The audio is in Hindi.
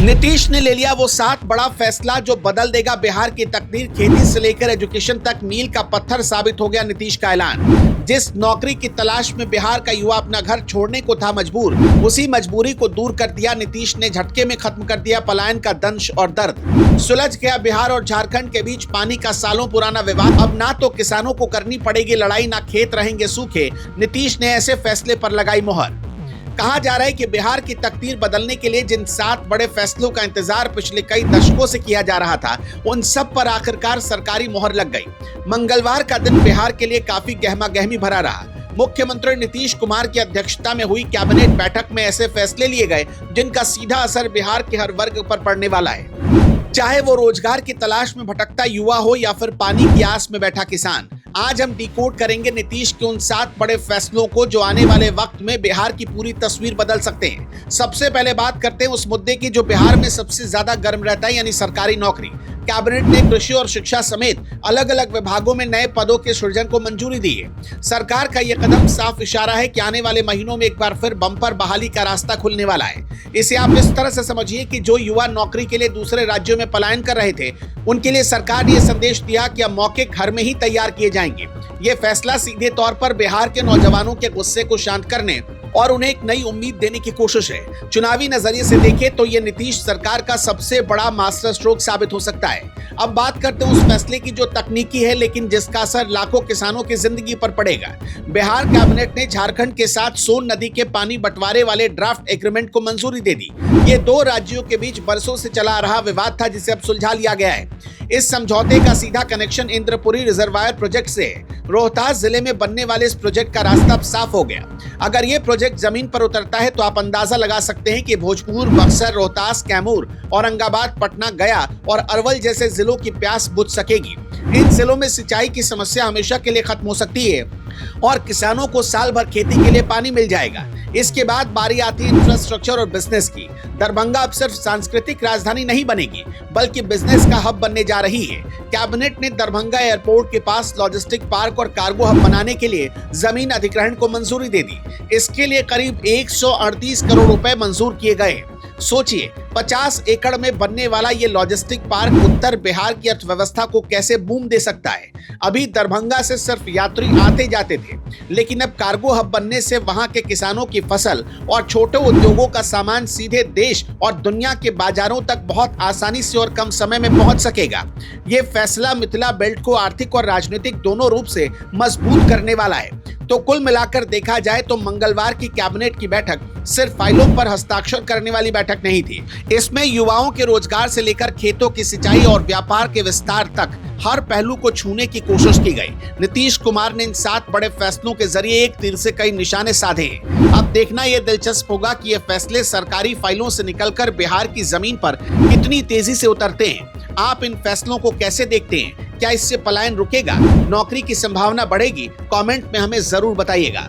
नीतीश ने ले लिया वो 7 बड़ा फैसला जो बदल देगा बिहार की तकदीर। खेती से लेकर एजुकेशन तक मील का पत्थर साबित हो गया नीतीश का ऐलान। जिस नौकरी की तलाश में बिहार का युवा अपना घर छोड़ने को था मजबूर, उसी मजबूरी को दूर कर दिया नीतीश ने। झटके में खत्म कर दिया पलायन का दंश और दर्द। सुलझ गया बिहार और झारखंड के बीच पानी का सालों पुराना विवाद। अब ना तो किसानों को करनी पड़ेगी लड़ाई, ना खेत रहेंगे सूखे। नीतीश ने ऐसे फैसले पर लगाई मोहर। कहा जा रहा है कि बिहार की तकदीर बदलने के लिए जिन 7 बड़े फैसलों का इंतजार पिछले कई दशकों से किया जा रहा था, उन सब पर आखिरकार सरकारी मोहर लग गई। मंगलवार का दिन बिहार के लिए काफी गहमा-गहमी भरा रहा। मुख्यमंत्री नीतीश कुमार की अध्यक्षता में हुई कैबिनेट बैठक में ऐसे फैसले लिए गए जिनका सीधा असर बिहार के हर वर्ग पर पड़ने वाला है, चाहे वो रोजगार की तलाश में भटकता युवा हो या फिर पानी की आस में बैठा किसान। आज हम डिकोड करेंगे नीतीश के उन 7 बड़े फैसलों को जो आने वाले वक्त में बिहार की पूरी तस्वीर बदल सकते हैं। सबसे पहले बात करते हैं उस मुद्दे की जो बिहार में सबसे ज्यादा गर्म रहता है, यानी सरकारी नौकरी। कैबिनेट ने कृषि और शिक्षा समेत अलग अलग विभागों में नए पदों के सृजन को मंजूरी दी है। सरकार का यह कदम साफ इशारा है कि आने वाले महीनों में एक बार फिर बम्पर बहाली का रास्ता खुलने वाला है। इसे आप इस तरह से समझिए कि जो युवा नौकरी के लिए दूसरे राज्यों में पलायन कर रहे थे, उनके लिए सरकार ने यह संदेश दिया कि अब मौके घर में ही तैयार किए जाएंगे। ये फैसला सीधे तौर पर बिहार के नौजवानों के गुस्से को शांत करने और उन्हें एक नई उम्मीद देने की कोशिश है। चुनावी नजरिए से देखें तो ये नीतीश सरकार का सबसे बड़ा मास्टर स्ट्रोक साबित हो सकता है। अब बात करते हैं उस फैसले की जो तकनीकी है लेकिन जिसका असर लाखों किसानों की जिंदगी पर पड़ेगा। बिहार कैबिनेट ने झारखंड के साथ सोन नदी के पानी बंटवारे वाले ड्राफ्ट एग्रीमेंट को मंजूरी दे दी। ये 2 राज्यों के बीच बरसों से चला रहा विवाद था, जिसे अब सुलझा लिया गया है। इस समझौते का सीधा कनेक्शन इंद्रपुरी रिजर्वायर प्रोजेक्ट से है। रोहतास जिले में बनने वाले इस प्रोजेक्ट का रास्ता अब साफ हो गया। अगर ये प्रोजेक्ट जमीन पर उतरता है तो आप अंदाजा लगा सकते हैं कि भोजपुर, बक्सर, रोहतास, कैमूर, औरंगाबाद, पटना, गया और अरवल जैसे जिलों की प्यास बुझ सकेगी। इन जिलों में सिंचाई की समस्या हमेशा के लिए खत्म हो सकती है और किसानों को साल भर खेती के लिए पानी मिल जाएगा। इसके बाद बारी आती है इंफ्रास्ट्रक्चर और बिजनेस की। दरभंगा अब सिर्फ सांस्कृतिक राजधानी नहीं बनेगी बल्कि बिजनेस का हब बनने जा रही है। कैबिनेट ने दरभंगा एयरपोर्ट के पास लॉजिस्टिक पार्क और कार्गो हब बनाने के लिए जमीन अधिग्रहण को मंजूरी दे दी। इसके लिए करीब 138 करोड़ रुपए मंजूर किए गए। सोचिए, 50 एकड़ में बनने वाला ये लॉजिस्टिक पार्क उत्तर बिहार की अर्थव्यवस्था को कैसे बूम दे सकता है। अभी दरभंगा से सिर्फ यात्री आते जाते थे, लेकिन अब कार्गो हब बनने से वहां के किसानों की फसल और छोटे उद्योगों का सामान सीधे देश और दुनिया के बाजारों तक बहुत आसानी से और कम समय में पहुंच सकेगा। ये फैसला मिथिला बेल्ट को आर्थिक और राजनीतिक दोनों रूप से मजबूत करने वाला है। तो कुल मिलाकर देखा जाए तो मंगलवार की कैबिनेट की बैठक सिर्फ फाइलों पर हस्ताक्षर करने वाली बैठक नहीं थी। इसमें युवाओं के रोजगार से लेकर खेतों की सिंचाई और व्यापार के विस्तार तक हर पहलू को छूने की कोशिश की गई। नीतीश कुमार ने इन 7 बड़े फैसलों के जरिए एक तीर से कई निशाने साधे हैं। अब देखना यह दिलचस्प होगा कि ये फैसले सरकारी फाइलों से निकलकर बिहार की जमीन पर कितनी तेजी से उतरते हैं। आप इन फैसलों को कैसे देखते हैं? क्या इससे पलायन रुकेगा? नौकरी की संभावना बढ़ेगी? कमेंट में हमें जरूर बताइएगा।